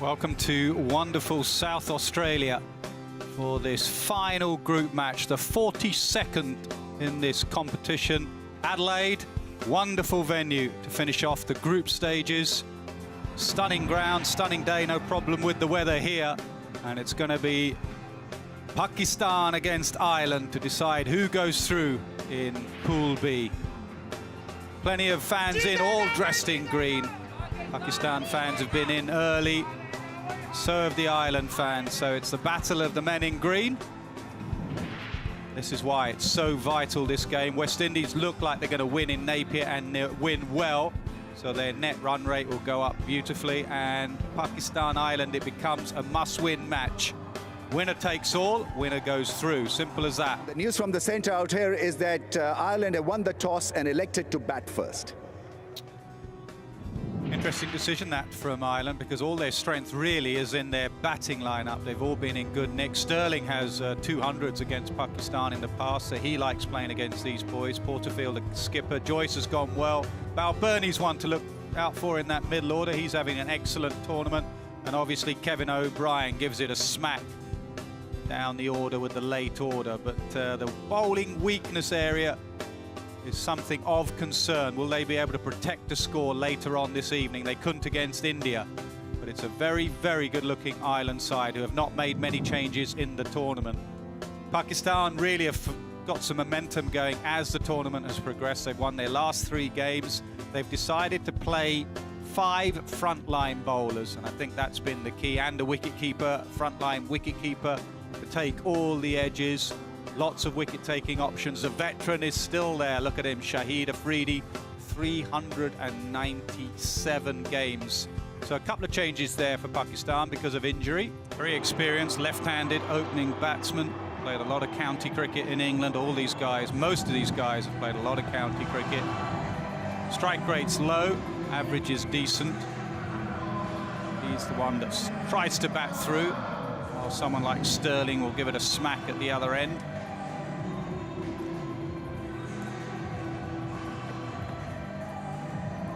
Welcome to wonderful South Australia for this final group match, the 42nd in this competition. Adelaide, wonderful venue to finish off the group stages. Stunning ground, stunning day, no problem with the weather here. And it's going to be Pakistan against Ireland to decide who goes through in Pool B. Plenty of fans in, all dressed in green. Pakistan fans have been in early, so have the Ireland fans. So it's the battle of the men in green. This is why it's so vital, this game. West Indies look like they're going to win in Napier and win well. So their net run rate will go up beautifully. And Pakistan-Ireland, it becomes a must-win match. Winner takes all, winner goes through. Simple as that. The news from the centre out here is that Ireland have won the toss and elected to bat first. Interesting decision that from Ireland, because all their strength really is in their batting lineup. They've all been in good nick. Sterling has 200s against Pakistan in the past, so he likes playing against these boys. Porterfield, the skipper. Joyce has gone well. Balbirnie's one to look out for in that middle order. He's having an excellent tournament. And obviously Kevin O'Brien gives it a smack down the order with the late order. But the bowling weakness area is something of concern. Will they be able to protect the score later on this evening? They couldn't against India, but it's a very, very good-looking Ireland side who have not made many changes in the tournament. Pakistan really have got some momentum going as the tournament has progressed. They've won their last 3 games. They've decided to play 5 frontline bowlers, and I think that's been the key, and a wicketkeeper, frontline wicketkeeper, to take all the edges. Lots of wicket-taking options. The veteran is still there. Look at him, Shahid Afridi, 397 games. So a couple of changes there for Pakistan because of injury. Very experienced left-handed opening batsman. Played a lot of county cricket in England. All these guys, most of these guys have played a lot of county cricket. Strike rate's low, average is decent. He's the one that tries to bat through, while someone like Sterling will give it a smack at the other end.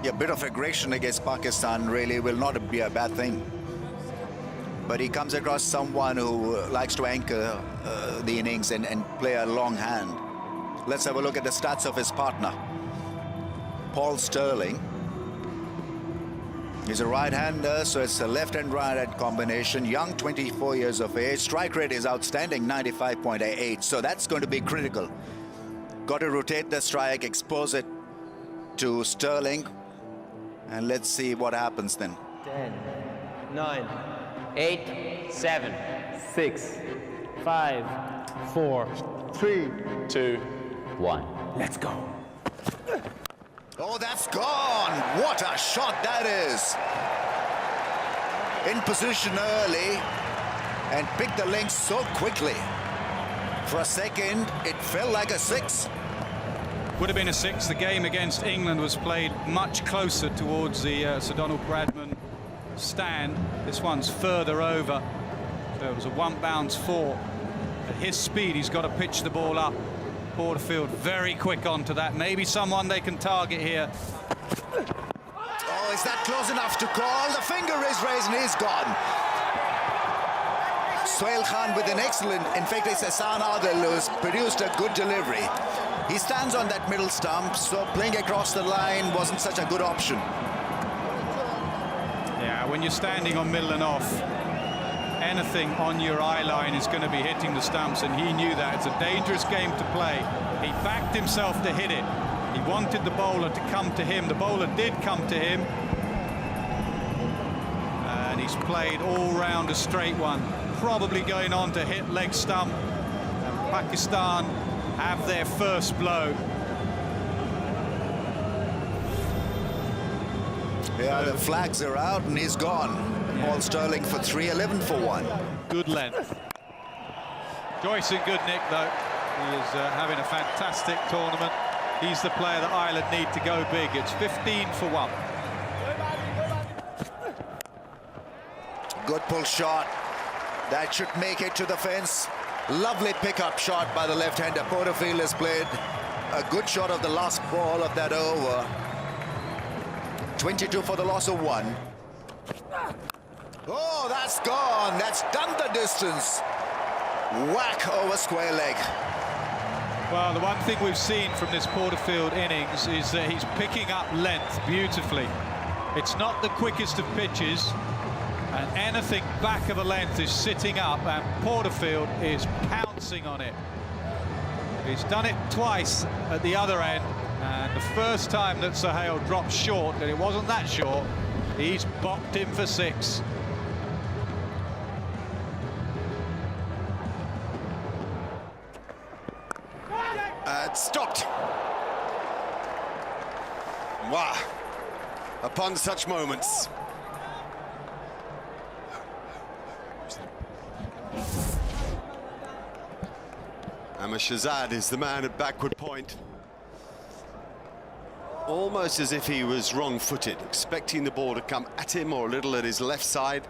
Yeah, a bit of aggression against Pakistan really will not be a bad thing. But he comes across someone who likes to anchor the innings and play a long hand. Let's have a look at the stats of his partner, Paul Sterling. He's a right-hander, so it's a left and right-hand combination. Young, 24 years of age. Strike rate is outstanding, 95.88. So that's going to be critical. Got to rotate the strike, expose it to Sterling. And let's see what happens then. 10, 9, 8, 7, 6, 5, 4, 3, 2, 1. Let's go. Oh, that's gone. What a shot that is. In position early and picked the length so quickly. For a second, it felt like a 6. Would have been a 6. The game against England was played much closer towards the Sir Donald Bradman stand. This one's further over. So it was a 1 bounce 4. At his speed, he's got to pitch the ball up. Porterfield very quick onto that. Maybe someone they can target here. Oh, is that close enough to call? The finger is raised and he's gone. Sohail Khan with an excellent, in fact, it's Hassan Adil who's produced a good delivery. He stands on that middle stump, so playing across the line wasn't such a good option. Yeah, when you're standing on middle and off, anything on your eye line is going to be hitting the stumps, and he knew that. It's a dangerous game to play. He backed himself to hit it. He wanted the bowler to come to him. The bowler did come to him. And he's played all round a straight one. Probably going on to hit leg stump. And Pakistan have their first blow. Yeah, the flags are out and he's gone. Yeah. Paul Sterling for 3, 11 for 1. Good length. Joyce in good nick, though. He is having a fantastic tournament. He's the player that Ireland need to go big. It's 15 for 1. Good pull shot. That should make it to the fence. Lovely pickup shot by the left-hander. Porterfield has played a good shot of the last ball of that over. 22 for the loss of 1. Oh, that's gone. That's done the distance. Whack over square leg. Well, the one thing we've seen from this Porterfield innings is that he's picking up length beautifully. It's not the quickest of pitches, and anything back of a length is sitting up, and Porterfield is pouncing on it. He's done it twice at the other end, and the first time that Sohail dropped short, and it wasn't that short, he's bopped him for 6. Stopped. Wow. Upon such moments. Ahmed Shahzad is the man at backward point. Almost as if he was wrong-footed, expecting the ball to come at him or a little at his left side,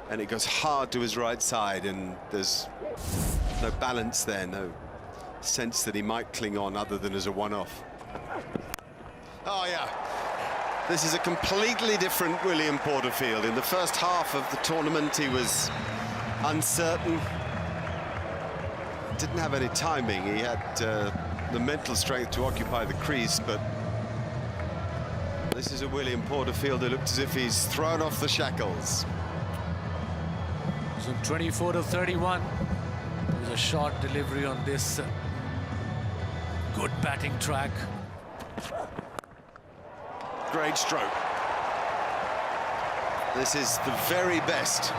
and it goes hard to his right side, and there's no balance there, no sense that he might cling on other than as a one-off. Oh yeah, this is a completely different William Porterfield. In the first half of the tournament he was uncertain, didn't have any timing. He had the mental strength to occupy the crease, but this is a William Porterfield who looked as if he's thrown off the shackles. So 24 to 31. It was a short delivery on this good batting track. Great stroke. This is the very best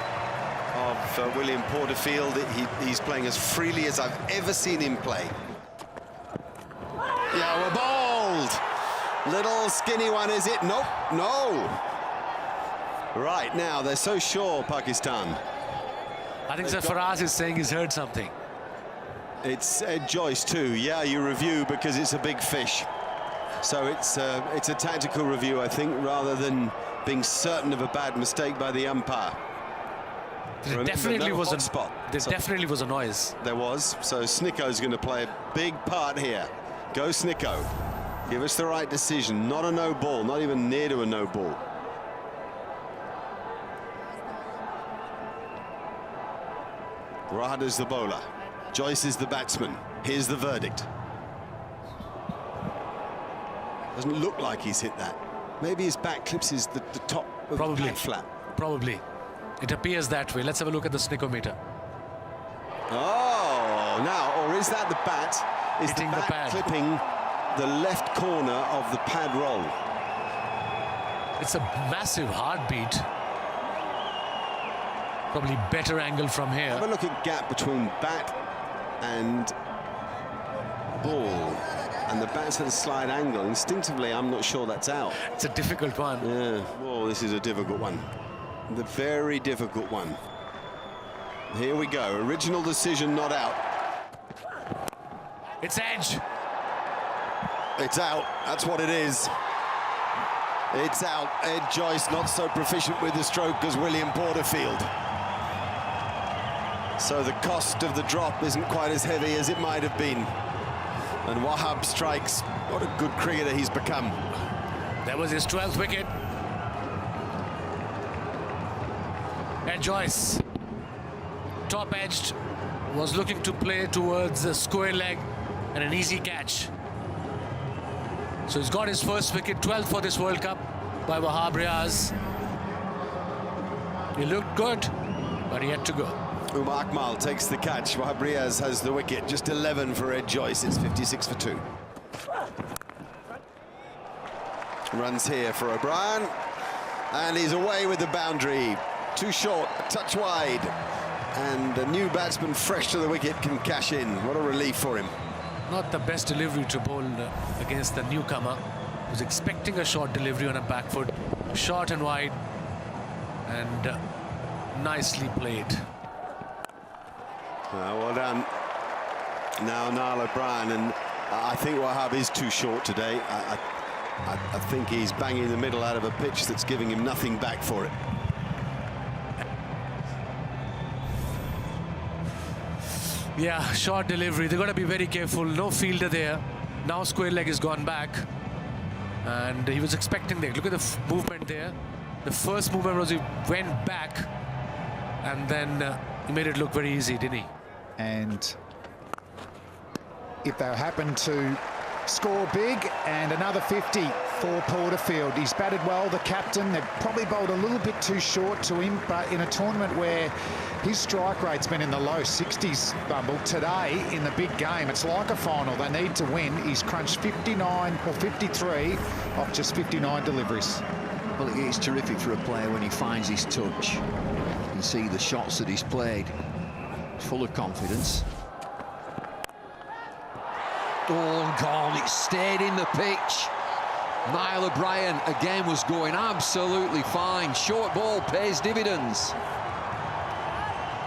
of William Porterfield. He's playing as freely as I've ever seen him play. Yeah, we're bowled. Little skinny one, is it? Nope, no. Right, now they're so sure, Pakistan. I think Faraz is saying he's heard something. It's Ed Joyce too. Yeah, you review because it's a big fish. So it's a tactical review, I think, rather than being certain of a bad mistake by the umpire. There definitely was a spot. There definitely was a noise. There was. So Snicko's going to play a big part here. Go Snicko. Give us the right decision. Not a no ball. Not even near to a no ball. Rahad is the bowler. Joyce is the batsman. Here's the verdict. Doesn't look like he's hit that. Maybe his back clips the top of the pad flat. Probably. It appears that way. Let's have a look at the Snickometer. Oh, now, or is that the bat? Is hitting the bat the pad, clipping the left corner of the pad roll? It's a massive heartbeat. Probably better angle from here. Have a look at gap between bat and ball, and the bat's at a slight angle. Instinctively, I'm not sure that's out. It's a difficult one. Yeah, oh, this is a difficult one. The very difficult one. Here we go. Original decision not out. It's edge. It's out. That's what it is. It's out. Ed Joyce not so proficient with the stroke as William Porterfield. So the cost of the drop isn't quite as heavy as it might have been. And Wahab strikes. What a good cricketer he's become. That was his 12th wicket. Ed Joyce, top edged, was looking to play towards a square leg and an easy catch. So he's got his first wicket, 12th for this World Cup by Wahab Riaz. He looked good, but he had to go. Umar Akmal takes the catch. Wahab Riaz has the wicket. Just 11 for Ed Joyce. It's 56 for 2. Runs here for O'Brien. And he's away with the boundary. Too short, a touch wide. And a new batsman fresh to the wicket can cash in. What a relief for him. Not the best delivery to bowl against the newcomer. Was expecting a short delivery on a back foot. Short and wide. And nicely played. Well done. Now Niall O'Brien, and I think Wahab is too short today. I think he's banging the middle out of a pitch that's giving him nothing back for it. Yeah, short delivery. They've got to be very careful. No fielder there. Now square leg has gone back. And he was expecting that. Look at the movement there. The first movement was he went back and then he made it look very easy, didn't he? And if they happen to score big, and another 50 for Porterfield. He's batted well, the captain. They've probably bowled a little bit too short to him, but in a tournament where his strike rate's been in the low 60s, Bumble, today in the big game, it's like a final. They need to win. He's crunched 59 or 53 off just 59 deliveries. Well, it's terrific for a player when he finds his touch. You can see the shots that he's played. Full of confidence. Oh, gone. It stayed in the pitch. Niall O'Brien again was going absolutely fine. Short ball pays dividends.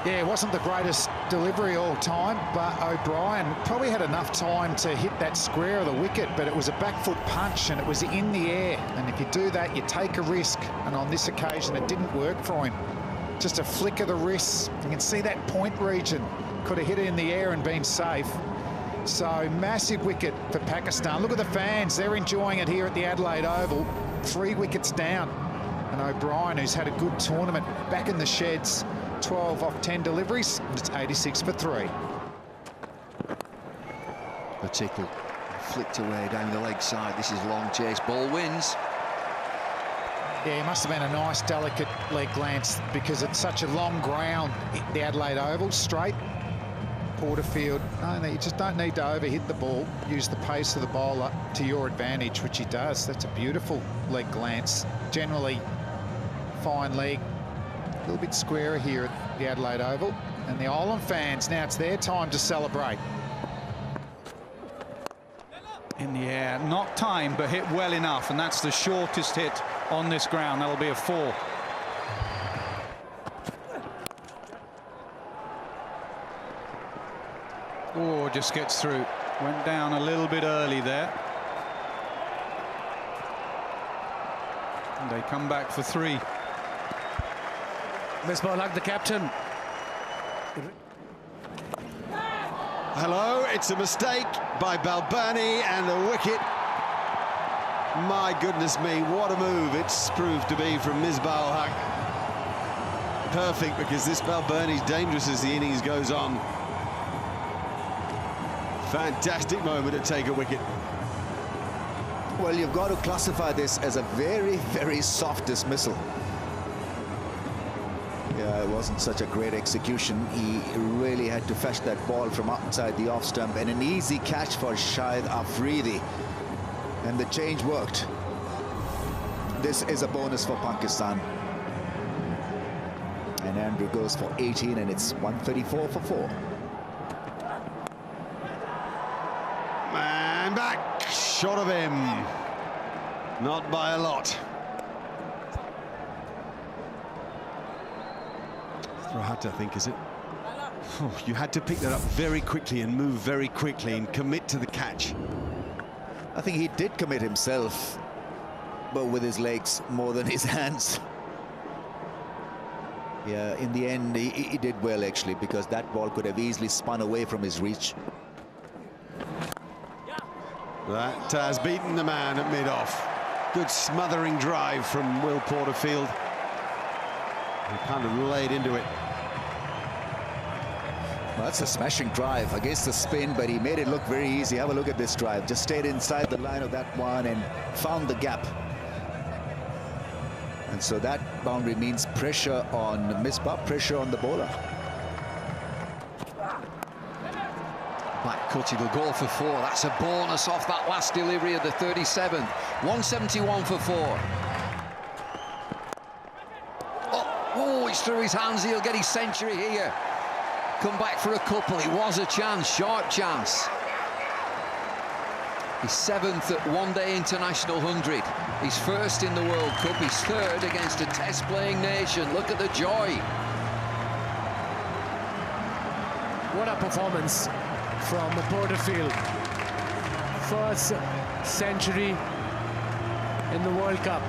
Yeah, it wasn't the greatest delivery all time, but O'Brien probably had enough time to hit that square of the wicket, but it was a back foot punch and it was in the air. And if you do that, you take a risk. And on this occasion, it didn't work for him. Just a flick of the wrist. You can see that point region. Could have hit it in the air and been safe. So massive wicket for Pakistan. Look at the fans. They're enjoying it here at the Adelaide Oval. 3 wickets down. And O'Brien, who's had a good tournament, back in the sheds. 12 off 10 deliveries. It's 86 for 3. A tickle. Flicked away down the leg side. This is long chase. Ball wins. Yeah, it must have been a nice, delicate leg glance because it's such a long ground, the Adelaide Oval, straight. Porterfield, no, you just don't need to overhit the ball. Use the pace of the bowler to your advantage, which he does. That's a beautiful leg glance. Generally, fine leg. A little bit squarer here at the Adelaide Oval. And the Olam fans, now it's their time to celebrate. In the air, not timed, but hit well enough, and that's the shortest hit on this ground. That'll be a 4. Oh, just gets through. Went down a little bit early there. And they come back for 3. Misbah like the captain. Hello, it's a mistake by Balbirnie and the wicket. My goodness me, what a move it's proved to be from Misbah-ul-Haq. Perfect, because this Balbirnie's dangerous as the innings goes on. Fantastic moment to take a wicket. Well, you've got to classify this as a very, very soft dismissal. Yeah, it wasn't such a great execution. He really had to fetch that ball from outside the off stump, and an easy catch for Shahid Afridi. And the change worked. This is a bonus for Pakistan. And Andrew goes for 18, and it's 134 for 4. Man back, shot of him. Not by a lot. Throw-Hatta, I think, is it? Oh, you had to pick that up very quickly and move very quickly and commit to the catch. I think he did commit himself, but with his legs more than his hands. Yeah, in the end, he did well, actually, because that ball could have easily spun away from his reach. That has beaten the man at mid-off. Good smothering drive from Will Porterfield. He kind of laid into it. Well, that's a smashing drive against the spin, but he made it look very easy. Have a look at this drive. Just stayed inside the line of that one and found the gap. And so that boundary means pressure on Misbah, pressure on the bowler. Blackcutty will go for 4. That's a bonus off that last delivery of the 37th. 171 for 4. Oh, it's through his hands. He'll get his century here. Come back for a couple. It was a chance, sharp chance. His 7th at one-day international 100. His 1st in the World Cup. His 3rd against a test-playing nation. Look at the joy. What a performance from Porterfield. 1st century in the World Cup.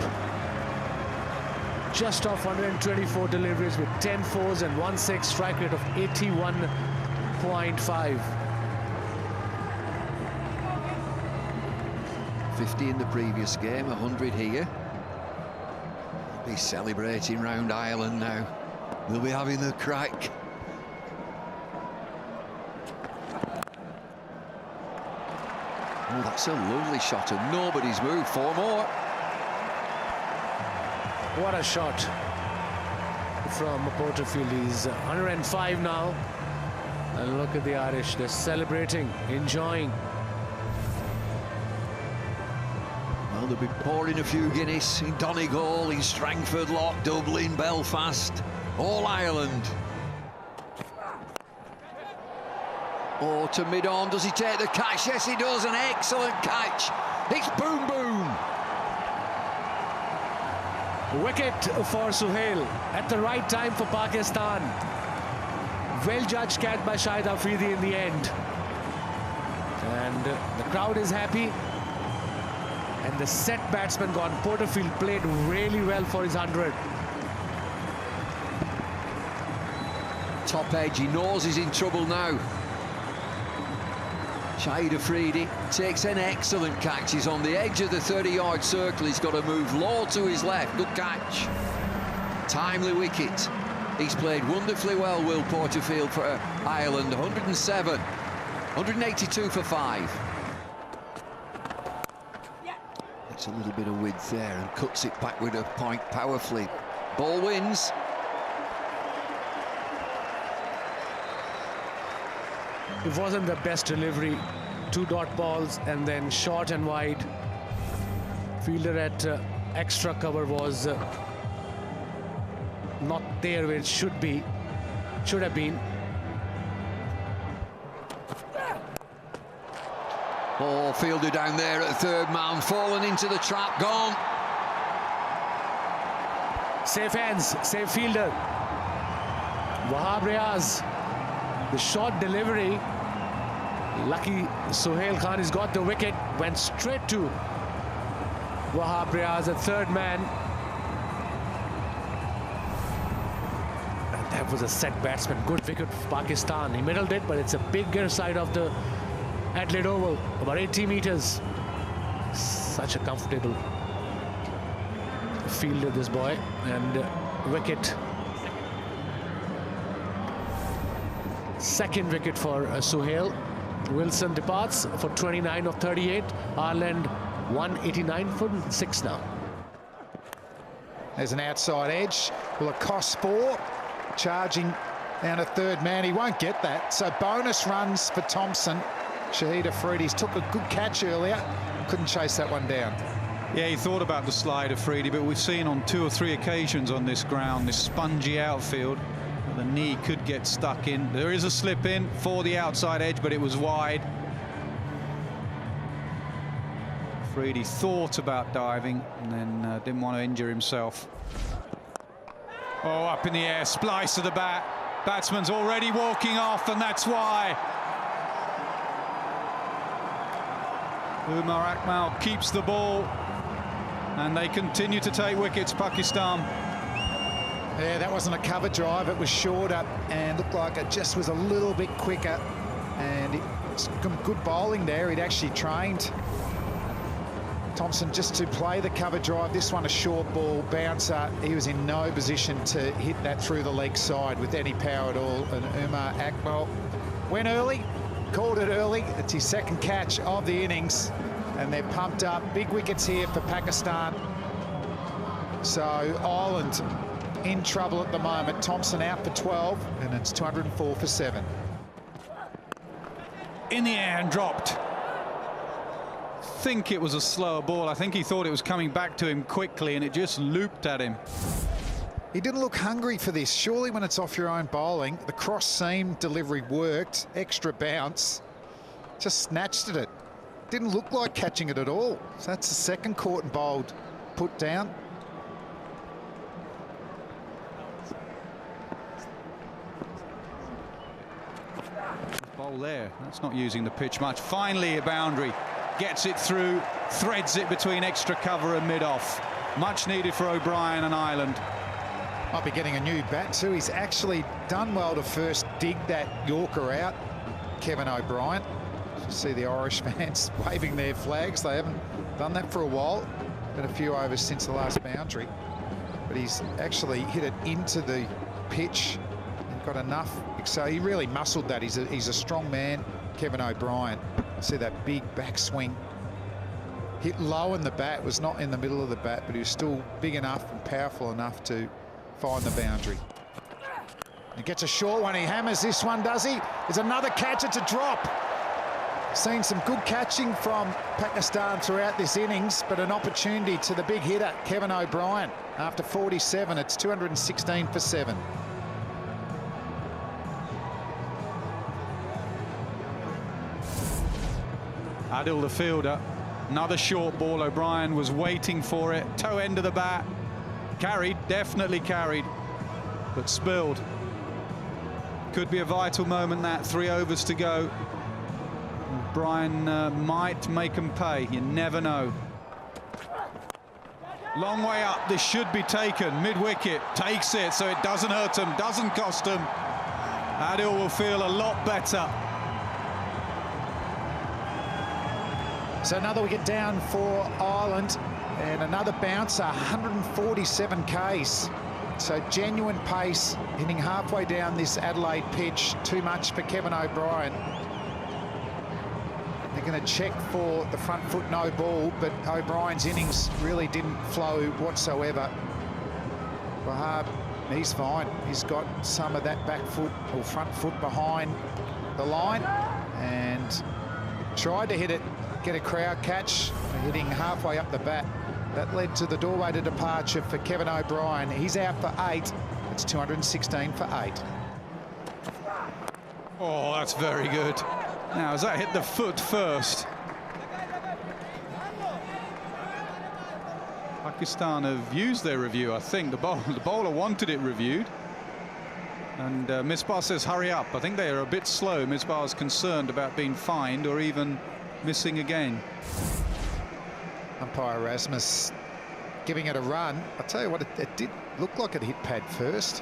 Just off 124 deliveries with 10 fours and 1 6, strike rate of 81.5. 50 in the previous game, 100 here. He's celebrating round Ireland now. They'll be having the crack. Oh, that's a lovely shot, and nobody's moved. 4 more. What a shot from Porterfield. He's 105 now. And look at the Irish. They're celebrating, enjoying. Well, they'll be pouring a few Guinness in Donegal, in Strangford Lough, Dublin, Belfast, all Ireland. Oh, to mid-on, does he take the catch? Yes, he does, an excellent catch. It's boom, boom. Wicket for Suhail at the right time for Pakistan. Well judged catch by Shahid Afridi in the end. And the crowd is happy. And the set batsman gone. Porterfield played really well for his 100. Top edge, he knows he's in trouble now. Shahid Afridi takes an excellent catch. He's on the edge of the 30-yard circle. He's got to move low to his left. Good catch. Timely wicket. He's played wonderfully well, Will Porterfield, for Ireland. 107. 182 for 5. That's a little bit of width there and cuts it back with a point powerfully. Ball wins. It wasn't the best delivery. 2 dot balls and then short and wide. Fielder at extra cover was not there where it should have been. Oh, fielder down there at third man, fallen into the trap, gone. Safe hands, safe fielder. Wahab Riaz, the short delivery. Lucky Suhail Khan has got the wicket, went straight to Wahab Riaz, a third man. And that was a set batsman. Good wicket for Pakistan. He middled it, but it's a bigger side of the Adelaide Oval, about 80 meters. Such a comfortable fielder, this boy. And wicket. Second wicket for Suhail. Wilson departs for 29 of 38. Ireland 189 for 6 now. There's an outside edge. Will it cost 4? Charging down a third man. He won't get that. So bonus runs for Thompson. Shahid Afridi's took a good catch earlier. Couldn't chase that one down. Yeah, he thought about the slide of Afridi, but we've seen on 2 or 3 occasions on this ground, this spongy outfield, the knee could get stuck in. There is a slip in for the outside edge, but it was wide. Afridi thought about diving and then didn't want to injure himself. Oh, up in the air, splice of the bat. Batsman's already walking off, and that's why. Umar Akmal keeps the ball, and they continue to take wickets, Pakistan. Yeah, that wasn't a cover drive. It was shorter and looked like it just was a little bit quicker. And it's some good bowling there. He'd actually trained Thompson just to play the cover drive. This one a short ball bouncer. He was in no position to hit that through the leg side with any power at all. And Umar Akmal went early, called it early. It's his second catch of the innings, and they're pumped up. Big wickets here for Pakistan. So Ireland in trouble at the moment. Thompson out for 12, and it's 204 for 7. In the air and dropped. I think it was a slower ball. I think he thought it was coming back to him quickly, and it just looped at him. He didn't look hungry for this. Surely when it's off your own bowling, the cross seam delivery worked, extra bounce, just snatched at it. Didn't look like catching it at all. So that's the second caught and bowled put down. Bowl there. That's not using the pitch much. Finally a boundary. Gets it through, threads it between extra cover and mid-off. Much needed for O'Brien and Ireland. Might be getting a new bat too. He's actually done well to first dig that Yorker out, Kevin O'Brien. You see the Irish fans waving their flags. They haven't done that for a while. Been a few overs since the last boundary. But he's actually hit it into the pitch. He got enough, so he really muscled that. He's a strong man, Kevin O'Brien. See that big backswing. Hit low in the bat, was not in the middle of the bat, but he was still big enough and powerful enough to find the boundary. He gets a short one, he hammers this one, does he? There's another catch, it's a drop. Seen some good catching from Pakistan throughout this innings, but an opportunity to the big hitter, Kevin O'Brien. After 47, it's 216 for 7. Adil, the fielder. Another short ball. O'Brien was waiting for it. Toe end of the bat. Carried, definitely carried, but spilled. Could be a vital moment, that. 3 overs to go. O'Brien might make them pay. You never know. Long way up. This should be taken. Mid-wicket. Takes it, so it doesn't hurt him, doesn't cost him. Adil will feel a lot better. So another wicket down for Ireland, and another bouncer, 147 Ks. So genuine pace, hitting halfway down this Adelaide pitch. Too much for Kevin O'Brien. They're going to check for the front foot no ball, but O'Brien's innings really didn't flow whatsoever. Wahab, he's fine. He's got some of that back foot or front foot behind the line and tried to hit it, get a crowd catch, hitting halfway up the bat. That led to the doorway to departure for Kevin O'Brien. He's out for 8. It's 216 for 8. Oh, that's very good. Now, has that hit the foot first? Pakistan have used their review, I think. The bowler wanted it reviewed. And Misbah says, hurry up. I think they are a bit slow. Misbah is concerned about being fined or even missing again. Umpire Erasmus giving it a run. I'll tell you what, it did look like it hit pad first.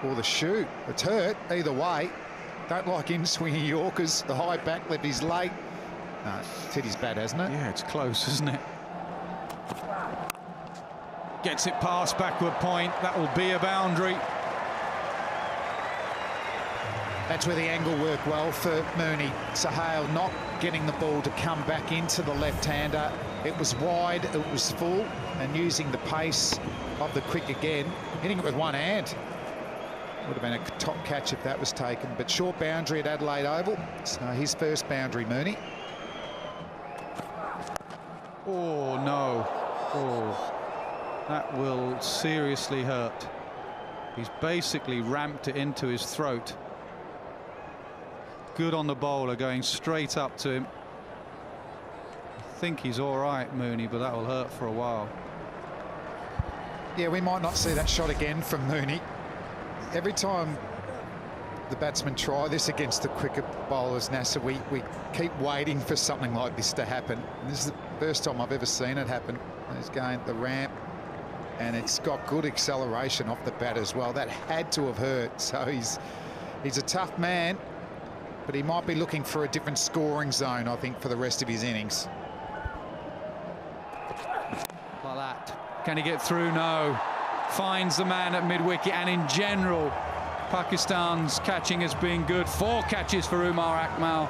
Or the shoe. It's hurt either way. Don't like him swinging Yorkers. The high back left his leg. No, it's hit his bat, hasn't it? Yeah, it's close, isn't it? Gets it past backward point. That will be a boundary. That's where the angle worked well for Mooney. Sohail not getting the ball to come back into the left-hander. It was wide, it was full, and using the pace of the quick again, hitting it with one hand. Would have been a top catch if that was taken, but short boundary at Adelaide Oval. So his first boundary, Mooney. Oh, no. Oh, that will seriously hurt. He's basically ramped it into his throat. Good on the bowler, going straight up to him. I think he's all right, Mooney, but that will hurt for a while. Yeah, we might not see that shot again from Mooney. Every time the batsmen try this against the quicker bowlers, Nasser, we keep waiting for something like this to happen. And this is the first time I've ever seen it happen. He's going the ramp, and it's got good acceleration off the bat as well. That had to have hurt. So he's a tough man, but he might be looking for a different scoring zone, I think, for the rest of his innings. Like that. Can he get through? No. Finds the man at mid-wicket, and in general, Pakistan's catching has been good. 4 catches for Umar Akmal.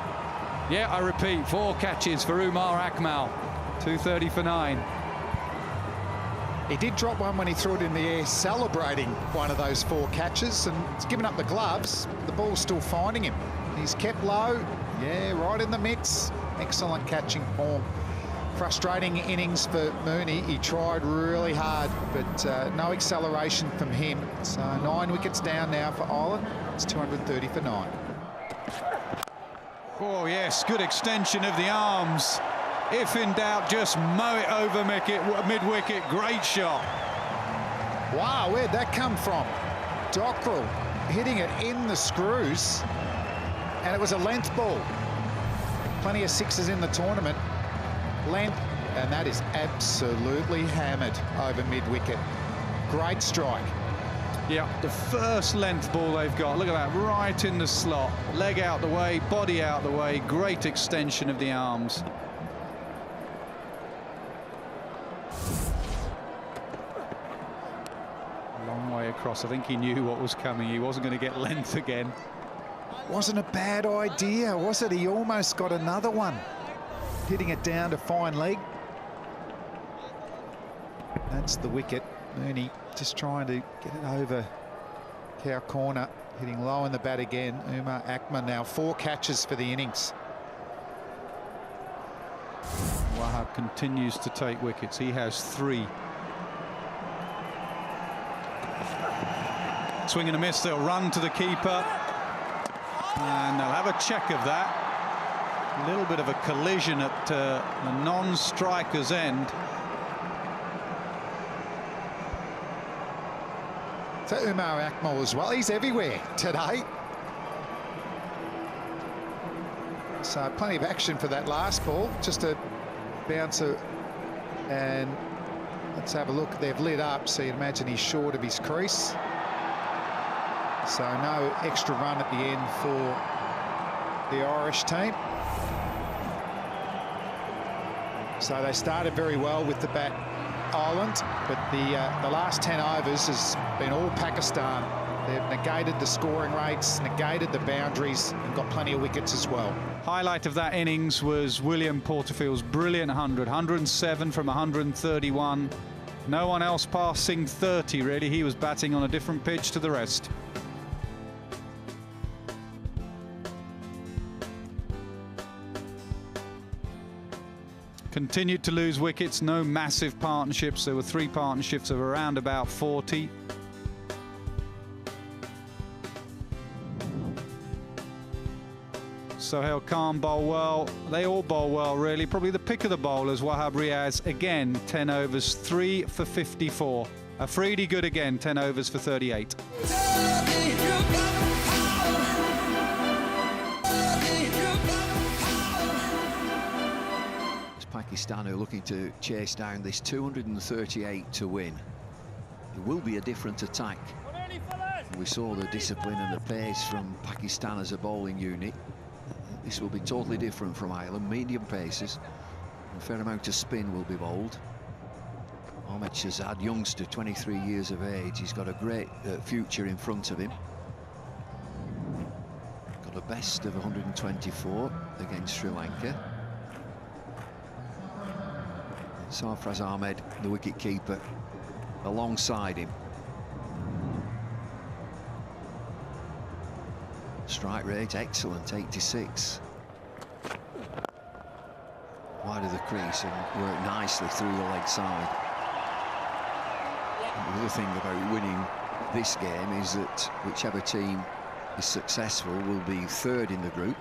Yeah, I repeat, 4 catches for Umar Akmal. 230 for 9. He did drop one when he threw it in the air, celebrating one of those 4 catches, and he's given up the gloves. The ball's still finding him. He's kept low, yeah, right in the mix. Excellent catching form. Frustrating innings for Mooney. He tried really hard, but no acceleration from him. So 9 wickets down now for Ireland. It's 230 for 9. Oh, yes, good extension of the arms. If in doubt, just mow it over mid-wicket. Great shot. Wow, where'd that come from? Dockrell hitting it in the screws, and it was a length ball. Plenty of 6s in the tournament. Length, and that is absolutely hammered over mid-wicket. Great strike. Yeah, the first length ball they've got. Look at that, right in the slot. Leg out the way, body out the way. Great extension of the arms. Long way across. across. I think he knew what was coming. He wasn't going to get length again. Wasn't a bad idea, was it? He almost got another one. Hitting it down to fine leg. That's the wicket. Mooney just trying to get it over cow corner. Hitting low in the bat again. Umar Akmal now 4 catches for the innings. Wahab continues to take wickets. He has 3. Swing and a miss. They'll run to the keeper. And they'll have a check of that. A little bit of a collision at the non-striker's end. So Umar Akmal as well. He's everywhere today. So plenty of action for that last ball. Just a bouncer. And let's have a look. They've lit up, so you'd imagine he's short of his crease. So no extra run at the end for the Irish team. So they started very well with the bat, Ireland, but the last 10 overs has been all Pakistan. They've negated the scoring rates, negated the boundaries, and got plenty of wickets as well. Highlight of that innings was William Porterfield's brilliant 100, 107 from 131. No one else passing 30, really. He was batting on a different pitch to the rest. Continued to lose wickets, no massive partnerships. There were 3 partnerships of around about 40. Sohail Khan bowl well. They all bowl well, really. Probably the pick of the bowlers, Wahab Riaz, again, 10 overs, 3 for 54. Afridi good again, 10 overs for 38. Pakistan are looking to chase down this 238 to win. It will be a different attack. We saw the discipline and the pace from Pakistan as a bowling unit. This will be totally different from Ireland. Medium paces, a fair amount of spin will be bowled. Ahmed Shahzad, youngster, 23 years of age. He's got a great future in front of him. Got a best of 124 against Sri Lanka. Sarfraz Ahmed, the wicket-keeper, alongside him. Strike rate excellent, 86. Wide of the crease and worked nicely through the leg side. The other thing about winning this game is that whichever team is successful will be 3rd in the group.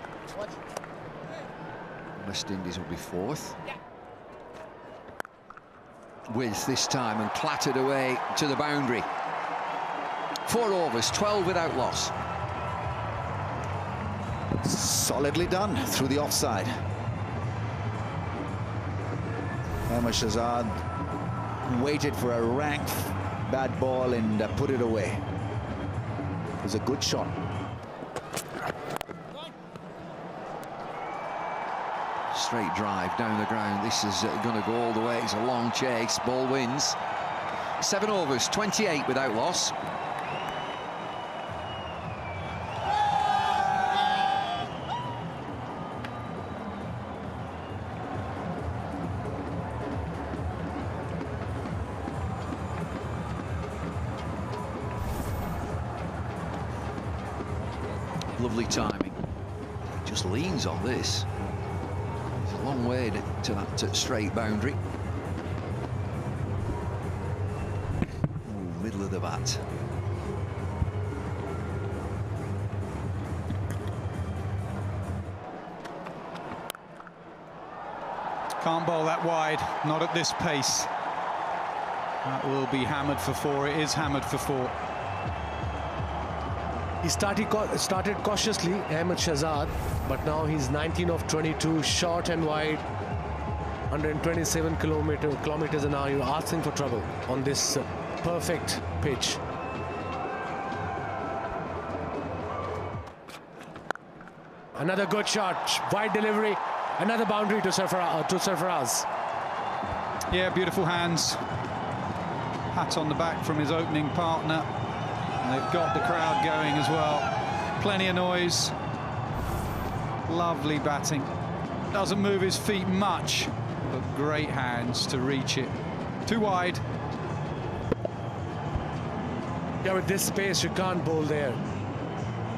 West Indies will be 4th. With this time and clattered away to the boundary. 4 overs, 12 without loss. Solidly done through the offside. Ahmed Shahzad waited for a rank bad ball and put it away. It was a good shot. Straight drive down the ground. This is going to go all the way. It's a long chase. Ball wins. 7 overs, 28 without loss. Lovely timing. Just leans on this. Long way to that straight boundary. Ooh, middle of the bat. Can't bowl that wide, not at this pace. That will be hammered for 4. It is hammered for 4. He started cautiously, Ahmed Shahzad, but now he's 19 of 22, short and wide, 127 kilometers an hour. You're asking for trouble on this perfect pitch. Another good shot, wide delivery, another boundary to Sarfaraz. Yeah, beautiful hands. Pat on the back from his opening partner. And they've got the crowd going as well. Plenty of noise. Lovely batting. Doesn't move his feet much, but great hands to reach it. Too wide. Yeah, with this space, you can't bowl there.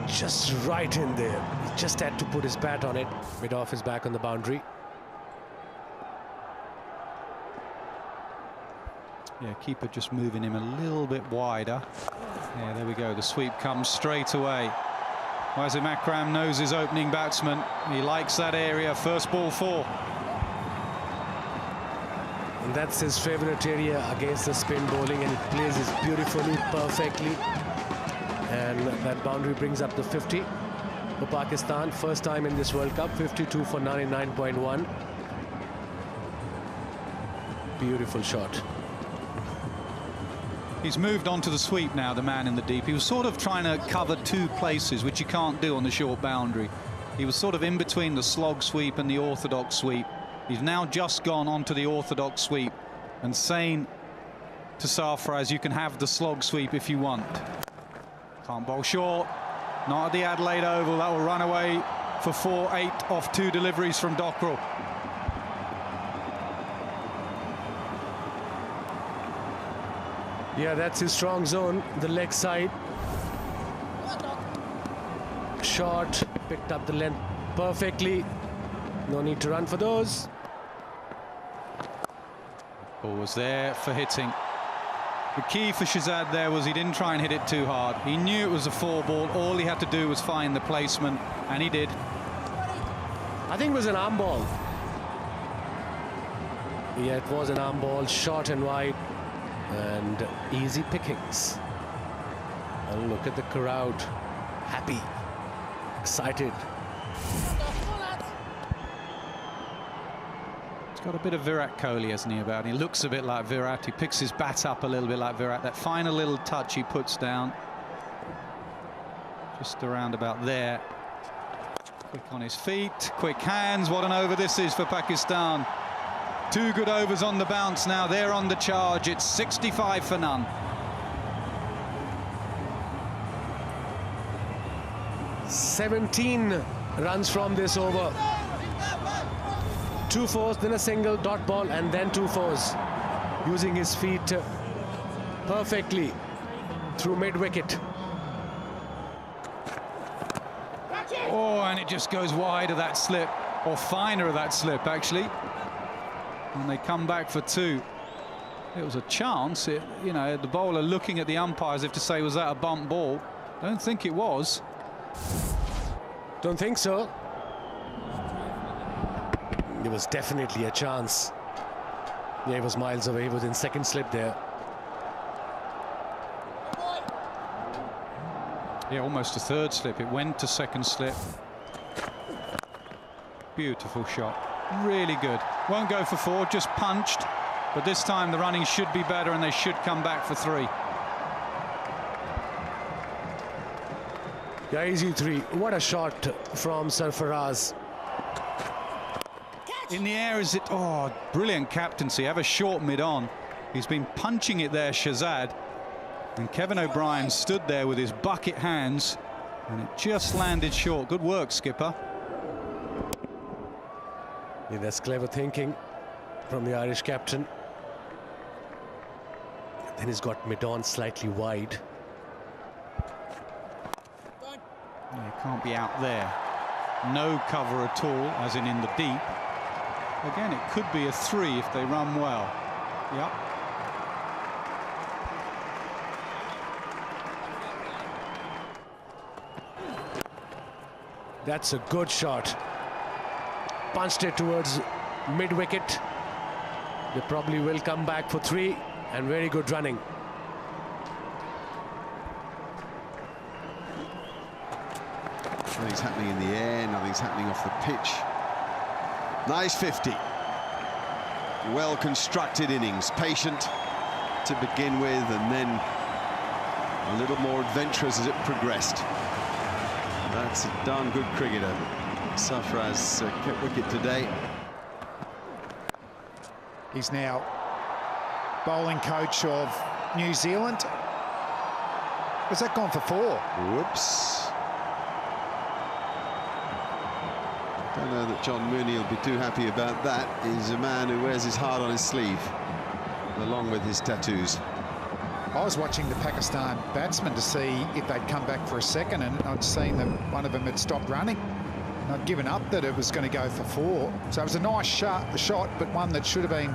Just right in there. He just had to put his bat on it. Mid off his back on the boundary. Yeah, keeper just moving him a little bit wider. Yeah, there we go. The sweep comes straight away. Wasim Akram knows his opening batsman. He likes that area. First ball 4. And that's his favorite area against the spin bowling, and he plays it beautifully, perfectly. And that boundary brings up the 50 for Pakistan. First time in this World Cup, 52 for 99.1. Beautiful shot. He's moved on to the sweep now, the man in the deep. He was sort of trying to cover 2 places, which you can't do on the short boundary. He was sort of in between the slog sweep and the orthodox sweep. He's now just gone onto the orthodox sweep and saying to Sarfaraz, you can have the slog sweep if you want. Can't bowl short. Not at the Adelaide Oval. That will run away for 4-8 off 2 deliveries from Dockrell. Yeah, that's his strong zone, the leg side. Short, picked up the length perfectly. No need to run for those. Ball was there for hitting. The key for Shahzad there was he didn't try and hit it too hard. He knew it was a 4 ball. All he had to do was find the placement, and he did. I think it was an arm ball. Yeah, it was an arm ball, short and wide, and easy pickings. And look at the crowd, happy, excited. He's got a bit of Virat Kohli, hasn't he, about him? He looks a bit like Virat. He picks his bat up a little bit like Virat. That final little touch he puts down. Just around about there. Quick on his feet, quick hands. What an over this is for Pakistan. 2 good overs on the bounce now. They're on the charge. It's 65 for none. "17 runs from this over. 2 fours, then a single, dot ball, and then 2 fours. Using his feet perfectly through mid-wicket. Oh, and it just goes wide of that slip, or finer of that slip, actually. And they come back for 2. It was a chance. You know, the bowler looking at the umpire as if to say, was that a bump ball? Don't think it was. Don't think so. It was definitely a chance. Yeah, he was miles away. He was in second slip there. Yeah, almost a 3rd slip. It went to second slip. Beautiful shot. Really good. Won't go for 4, just punched. But this time the running should be better and they should come back for 3. Yeah, easy 3. What a shot from Sarfaraz. In the air, is it? Oh, brilliant captaincy. Have a short mid-on. He's been punching it there, Shahzad. And Kevin O'Brien stood there with his bucket hands. And it just landed short. Good work, skipper. Yeah, that's clever thinking from the Irish captain. Then he's got mid-on slightly wide. Yeah, can't be out there. No cover at all, as in the deep. Again, it could be a 3 if they run well. Yep. That's a good shot. Punched it towards mid-wicket. They probably will come back for 3, and very good running. Nothing's happening in the air, nothing's happening off the pitch. Nice 50. Well-constructed innings, patient to begin with, and then a little more adventurous as it progressed. That's a darn good cricketer. Sarfaraz kept wicket today. He's now bowling coach of New Zealand. Was that gone for 4? Whoops. Don't know that John Mooney will be too happy about that. He's a man who wears his heart on his sleeve, along with his tattoos. I was watching the Pakistan batsmen to see if they'd come back for a second, and I'd seen that one of them had stopped running. And I'd given up that it was going to go for 4. So it was a nice shot, but one that should have been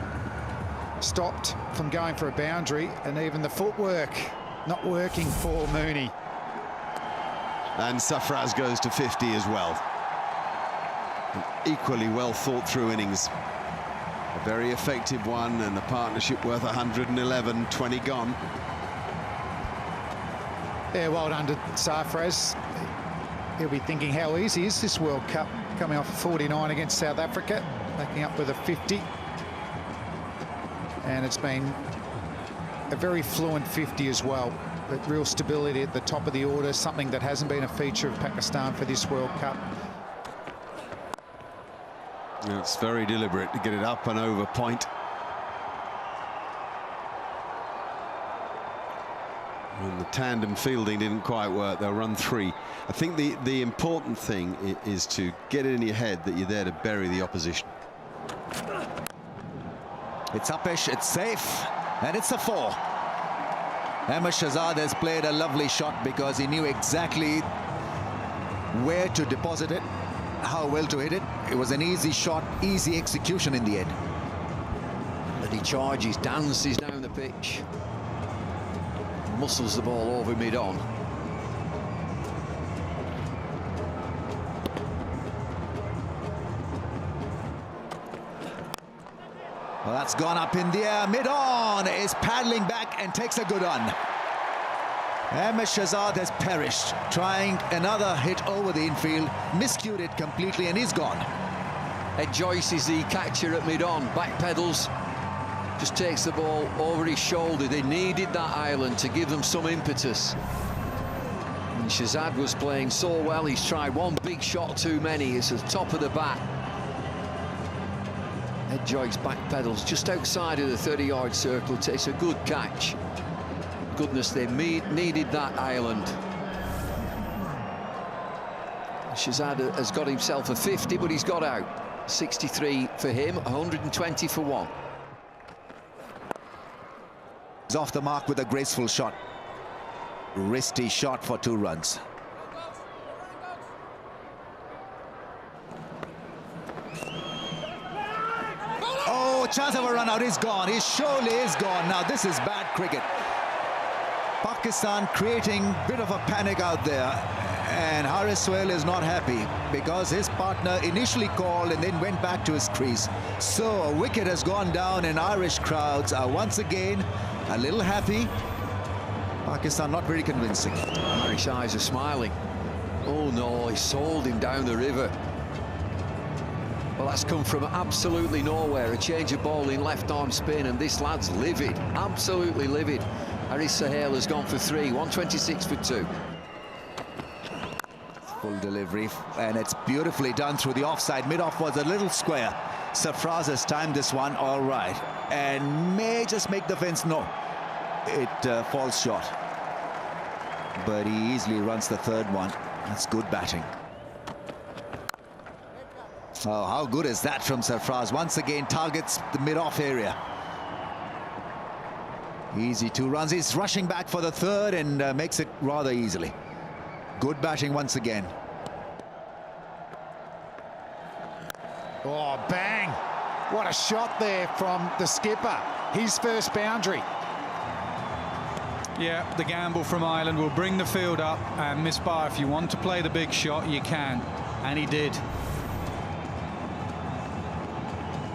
stopped from going for a boundary, and even the footwork not working for Mooney. And Sarfraz goes to 50 as well. An equally well thought through innings. A very effective one, and a partnership worth 111, 20 gone. Yeah, well done to Sarfraz. He'll be thinking, how easy is this World Cup? Coming off a 49 against South Africa, backing up with a 50. And it's been a very fluent 50 as well. But real stability at the top of the order, something that hasn't been a feature of Pakistan for this World Cup. It's very deliberate to get it up and over point. And the tandem fielding didn't quite work. They'll run 3. I think the important thing is to get it in your head that you're there to bury the opposition. It's uppish, it's safe, and it's a 4. Ahmed Shahzad has played a lovely shot because he knew exactly where to deposit it, how well to hit it. It was an easy shot, easy execution in the end. But he charges, dances down the pitch, muscles the ball over mid-on. Well, that's gone up in the air. Mid-on is paddling back and takes a good one. Ahmed Shahzad has perished, trying another hit over the infield, miscued it completely, and he's gone. Ed Joyce is the catcher at mid-on, back pedals, just takes the ball over his shoulder. They needed that island to give them some impetus. And Shahzad was playing so well, he's tried one big shot too many. It's at the top of the bat. Ed Joyce back pedals just outside of the 30-yard circle, takes a good catch. Goodness, they needed that island. Shahzad has got himself a 50, but he's got out. 63 for him, 120 for 1. He's off the mark with a graceful shot. Wristy shot for 2 runs. Oh, chance of a run out. He's gone. He surely is gone. Now this is bad cricket. Pakistan creating a bit of a panic out there, and Haris Sohail is not happy because his partner initially called and then went back to his crease. So a wicket has gone down, and Irish crowds are once again a little happy. Pakistan not very convincing. Irish eyes are smiling. Oh no, he sold him down the river. Well, that's come from absolutely nowhere. A change of ball in left-arm spin, and this lad's livid, absolutely livid. Haris Sohail has gone for 3, 126 for 2. Full delivery, and it's beautifully done through the offside. Mid-off was a little square. Sarfraz has timed this one all right, and may just make the fence. No, it falls short. But he easily runs the 3rd one. That's good batting. Oh, how good is that from Sarfraz? Once again targets the mid-off area. Easy 2 runs. He's rushing back for the 3rd and makes it rather easily. Good batting once again. Oh, bang! What a shot there from the skipper. His first boundary. Yeah, the gamble from Ireland will bring the field up, and Misbah, if you want to play the big shot, you can. And he did.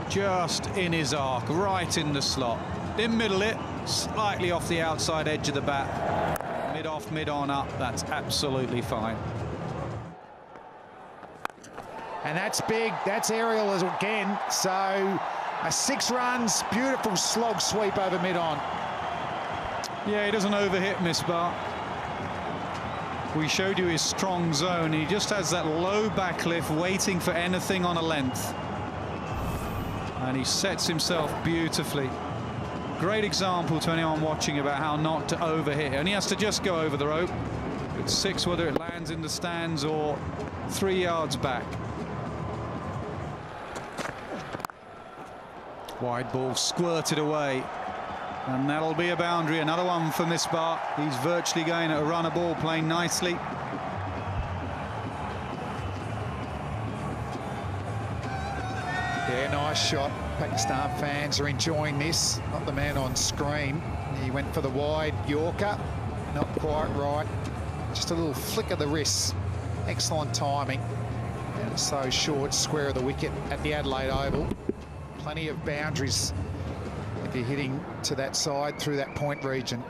Just in his arc, right in the slot. Didn't middle it, slightly off the outside edge of the bat. Mid-off, mid-on up, that's absolutely fine. And that's big, that's aerial again. So a 6 runs, beautiful slog sweep over mid-on. Yeah, he doesn't overhit Misbah. We showed you his strong zone. He just has that low back lift, waiting for anything on a length. And he sets himself beautifully. great example to anyone watching about how not to overhit. He only has to just go over the rope. It's 6 whether it lands in the stands or 3 yards back. Wide ball squirted away. And that'll be a boundary. Another one for Misbah. He's virtually going at a runner ball, playing nicely. Yeah, nice shot. Pakistan fans are enjoying this. Not the man on screen. He went for the wide Yorker. Not quite right. Just a little flick of the wrist. Excellent timing. And it's so short, square of the wicket at the Adelaide Oval. Plenty of boundaries if you're hitting to that side through that point region.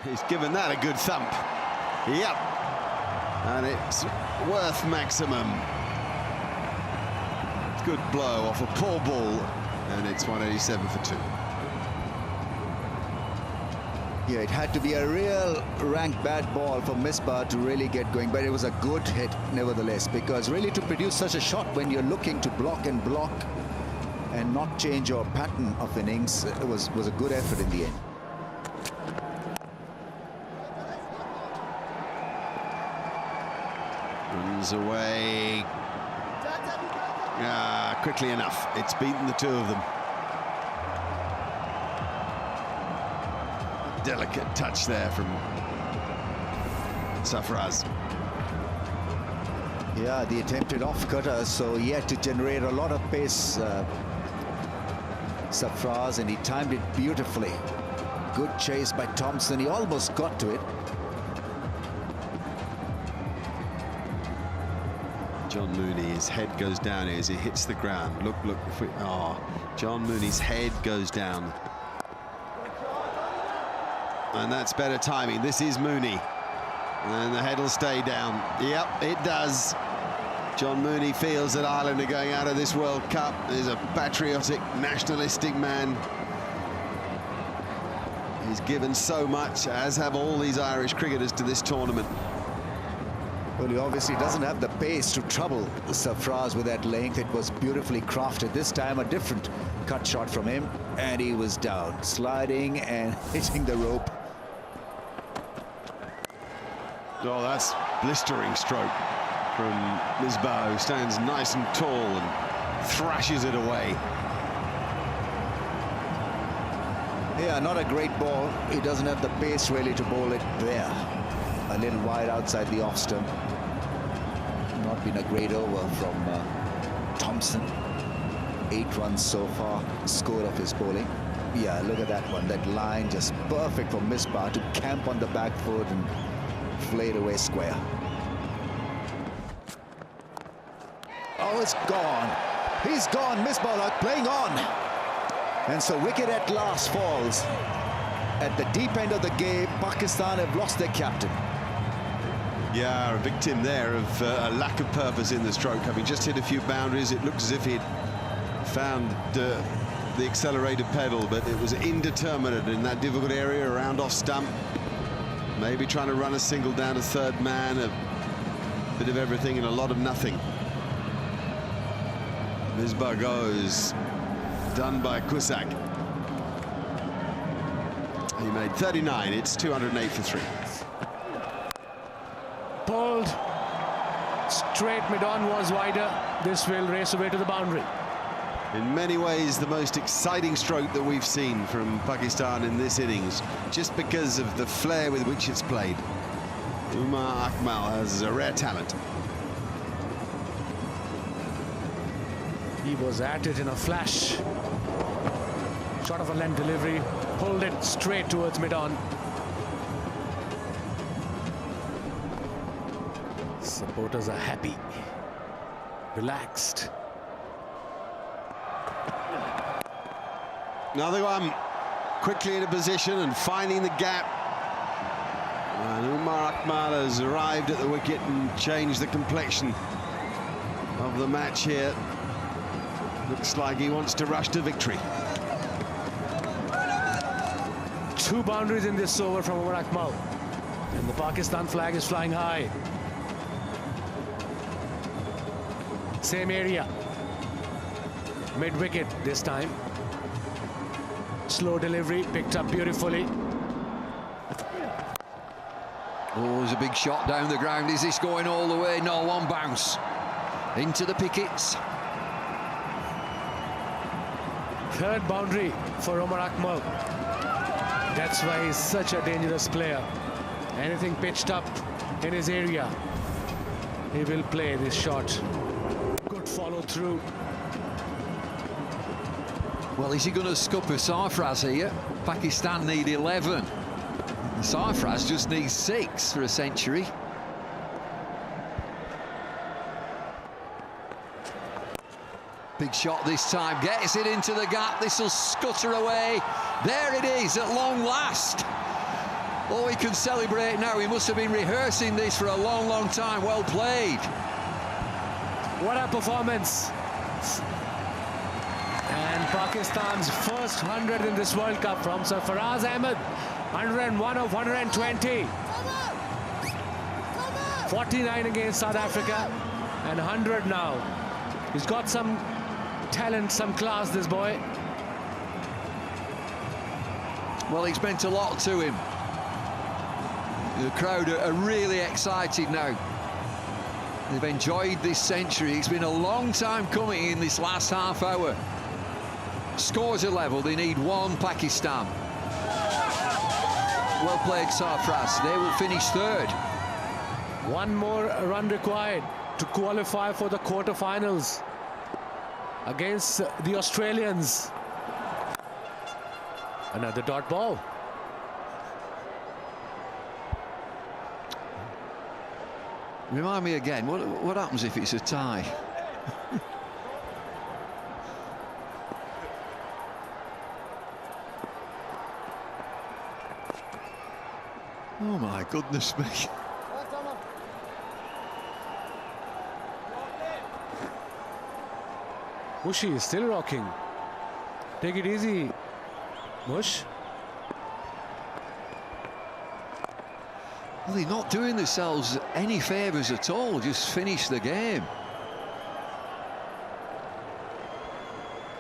He's given that a good thump. Yep. And it's worth maximum. Good blow off a poor ball, and it's 187 for 2. Yeah, it had to be a real ranked bad ball for Misbah to really get going, but it was a good hit nevertheless, because really to produce such a shot when you're looking to block and not change your pattern of innings, it was a good effort in the end. Runs away. Quickly enough. It's beaten the 2 of them. Delicate touch there from Sarfraz. Yeah, the attempted off-cutter, so he had to generate a lot of pace, Sarfraz, and he timed it beautifully. Good chase by Thompson. He almost got to it. John Mooney, his head goes down as he hits the ground. Look, if we, John Mooney's head goes down. And that's better timing. This is Mooney. And the head will stay down. Yep, it does. John Mooney feels that Ireland are going out of this World Cup. He's a patriotic, nationalistic man. He's given so much, as have all these Irish cricketers, to this tournament. Well, he obviously doesn't have the pace to trouble Sarfraz with that length. It was beautifully crafted. This time a different cut shot from him, and he was down, sliding and hitting the rope. Oh, that's blistering stroke from Misbah, who stands nice and tall and thrashes it away. Yeah, not a great ball. He doesn't have the pace really to bowl it there. A little wide outside the off stump. Not been a great over from Thompson. 8 runs so far scored of his bowling. Yeah, look at that one. That line just perfect for Misbah to camp on the back foot and flayed away square. Oh, it's gone. He's gone. Misbah playing on. And so wicket at last falls. At the deep end of the game, Pakistan have lost their captain. Yeah, a victim there of a lack of purpose in the stroke. Having just hit a few boundaries, it looked as if he'd found the accelerated pedal, but it was indeterminate in that difficult area around off stump. Maybe trying to run a single down to third man, a bit of everything and a lot of nothing. Misbah goes, done by Cusack. He made 39, it's 208 for 3. Pulled. Straight mid-on was wider. This will race away to the boundary. In many ways, the most exciting stroke that we've seen from Pakistan in this innings, just because of the flair with which it's played. Umar Akmal has a rare talent. He was at it in a flash. Shot of a length delivery, pulled it straight towards mid-on. Supporters are happy, relaxed. Another one, quickly into position and finding the gap. And Umar Akmal has arrived at the wicket and changed the complexion of the match here. Looks like he wants to rush to victory. 2 boundaries in this over from Umar Akmal. And the Pakistan flag is flying high. Same area. Mid-wicket this time. Slow delivery, picked up beautifully. Oh, there's a big shot down the ground. Is this going all the way? No, one bounce. Into the pickets. Third boundary for Umar Akmal. That's why he's such a dangerous player. Anything pitched up in his area, he will play this shot. Good follow through. Well, is he going to scupper Sarfraz here? Pakistan need 11. Sarfraz just needs 6 for a century. Big shot this time, gets it into the gap. This will scutter away. There it is at long last. Oh, he can celebrate now. He must have been rehearsing this for a long, long time. Well played. What a performance. And Pakistan's first 100 in this World Cup from Sarfaraz Ahmed. 101 of 120. 49 against South Africa and 100 now. He's got some talent, some class, this boy. Well, it's meant a lot to him. The crowd are really excited now. They've enjoyed this century. It's been a long time coming in this last half hour. Scores are level. They need 1, Pakistan. Well played, Sarfraz. They will finish 3rd. 1 more run required to qualify for the quarterfinals against the Australians. Another dot ball. Remind me again, what happens if it's a tie? Oh my goodness me. Mushy is still rocking. Take it easy, Mush. Well, they're not doing themselves any favours at all. Just finish the game.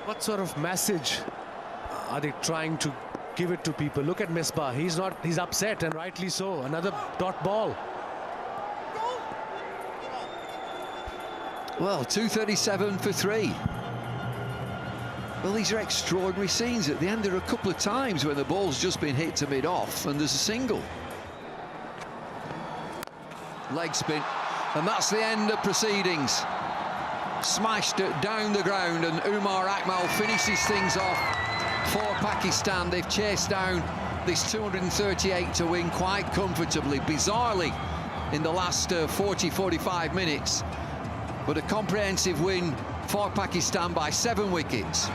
What sort of message are they trying to give it to people? Look at Misbah. He's upset, and rightly so. Another dot ball. Well, 237 for 3. Well, these are extraordinary scenes. At the end, there are a couple of times when the ball's just been hit to mid-off and there's a single. Leg spin, and that's the end of proceedings. Smashed it down the ground, and Umar Akmal finishes things off for Pakistan. They've chased down this 238 to win quite comfortably, bizarrely, in the last 40-45 minutes. But a comprehensive win for Pakistan by 7 wickets.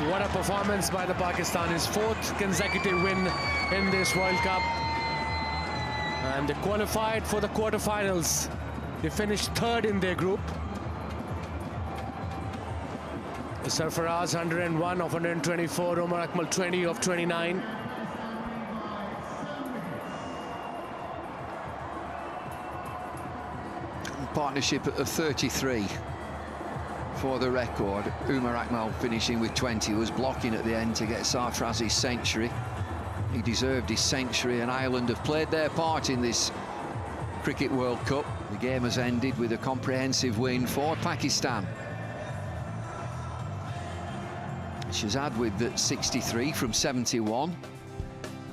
What a performance by the Pakistanis. 4th consecutive win in this World Cup. And they qualified for the quarterfinals. They finished 3rd in their group. Sarfaraz 101 of 124, Umar Akmal 20 of 29. Partnership of 33 for the record. Umar Akmal finishing with 20, was blocking at the end to get Sarfraz's century. He deserved his century, and Ireland have played their part in this Cricket World Cup. The game has ended with a comprehensive win for Pakistan. Shahzad with 63 from 71.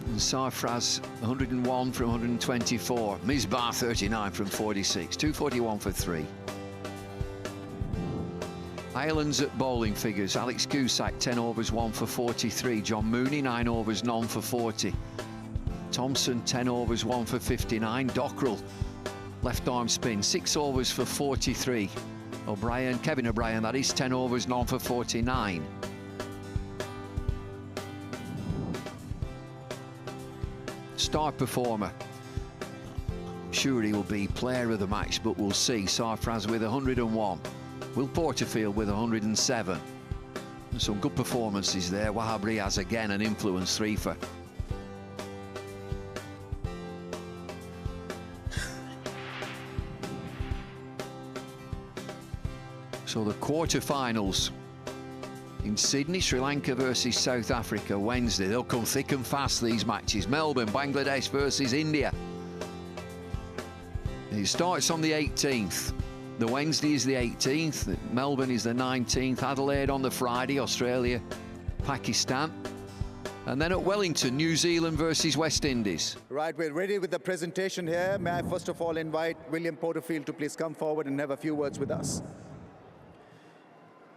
And Sarfraz 101 from 124. Misbah 39 from 46. 241 for 3. Ireland's at bowling figures. Alex Cusack 10 overs 1 for 43. John Mooney 9 overs none for 40. Thompson 10 overs 1 for 59. Dockrell left arm spin 6 overs for 43. Kevin O'Brien, that is 10 overs none for 49. Star performer. Sure, he will be player of the match, but we'll see. Sarfraz with 101. Will Porterfield with 107. Some good performances there. Wahab Riaz again an influence 3 for. So the quarter-finals in Sydney, Sri Lanka versus South Africa Wednesday. They'll come thick and fast, these matches. Melbourne, Bangladesh versus India. It starts on the 18th. The Wednesday is the 18th. Melbourne is the 19th. Adelaide on the Friday. Australia, Pakistan. And then at Wellington, New Zealand versus West Indies. Right, we're ready with the presentation here. May I first of all invite William Porterfield to please come forward and have a few words with us.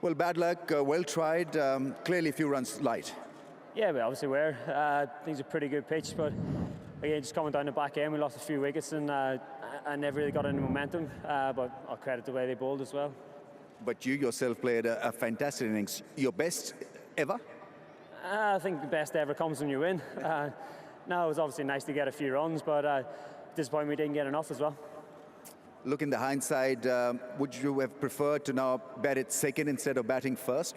Well, bad luck, well tried, clearly a few runs light. Yeah, we obviously were. I think it's a pretty good pitch, but again, just coming down the back end, we lost a few wickets and never really got any momentum, but I'll credit the way they bowled as well. But you yourself played a fantastic innings. Your best ever? I think the best ever comes when you win. No, it was obviously nice to get a few runs, but disappointing we didn't get enough as well. Look, in the hindsight, would you have preferred to now bat it second instead of batting first?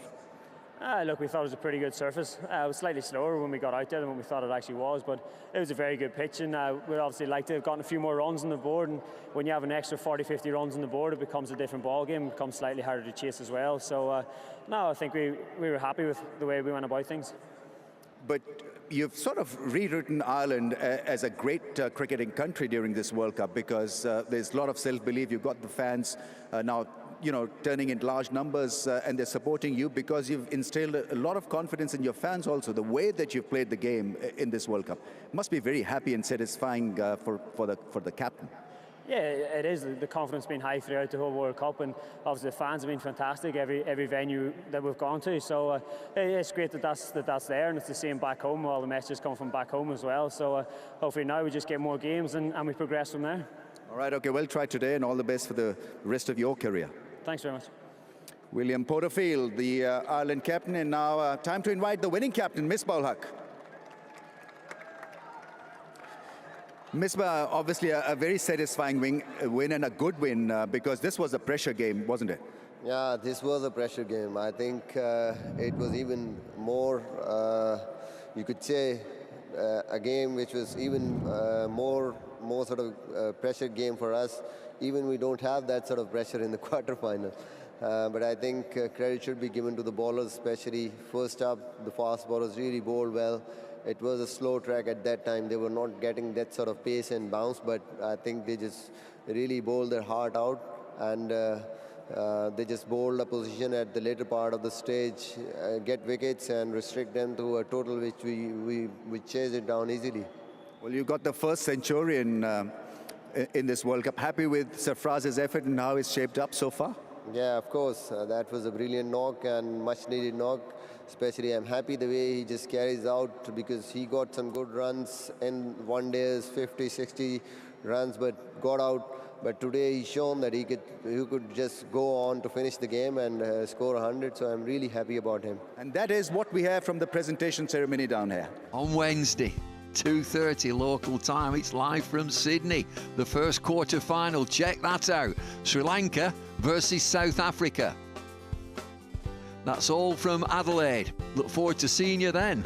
Look, we thought it was a pretty good surface. It was slightly slower when we got out there than what we thought it actually was, but it was a very good pitch, and we'd obviously like to have gotten a few more runs on the board, and when you have an extra 40-50 runs on the board, it becomes a different ball game. It becomes slightly harder to chase as well. So, no, I think we were happy with the way we went about things. But you've sort of rewritten Ireland as a great cricketing country during this World Cup, because there's a lot of self-belief. You've got the fans now, you know, turning in large numbers, and they're supporting you because you've instilled a lot of confidence in your fans also. The way that you've played the game in this World Cup must be very happy and satisfying for the captain. Yeah, it is. The confidence being high throughout the whole World Cup, and obviously the fans have been fantastic every venue that we've gone to. So it's great that that's there, and it's the same back home. All the messages come from back home as well. So hopefully now we just get more games and we progress from there. All right, okay, well tried today, and all the best for the rest of your career. Thanks very much. William Porterfield, the Ireland captain, and now time to invite the winning captain, Misbah-ul Haq. Misbah, obviously a very satisfying win and a good win because this was a pressure game, wasn't it? Yeah, this was a pressure game. I think it was even more, you could say, a game which was even more sort of pressure game for us. Even we don't have that sort of pressure in the quarterfinal. But I think credit should be given to the bowlers, especially first up, the fast bowlers really bowled well. It was a slow track at that time. They were not getting that sort of pace and bounce, but I think they just really bowled their heart out, and they just bowled a position at the later part of the stage, get wickets and restrict them to a total which we chase it down easily. Well, you got the first century in this World Cup. Happy with Sarfraz's effort and how it's shaped up so far? Yeah, of course. That was a brilliant knock and much needed knock. Especially I'm happy the way he just carries out, because he got some good runs in one day's 50, 60 runs, but got out. But today he's shown that he could just go on to finish the game and score 100. So I'm really happy about him. And that is what we have from the presentation ceremony down here. On Wednesday, 2:30 local time, it's live from Sydney. The first quarter-final, check that out. Sri Lanka versus South Africa. That's all from Adelaide. Look forward to seeing you then.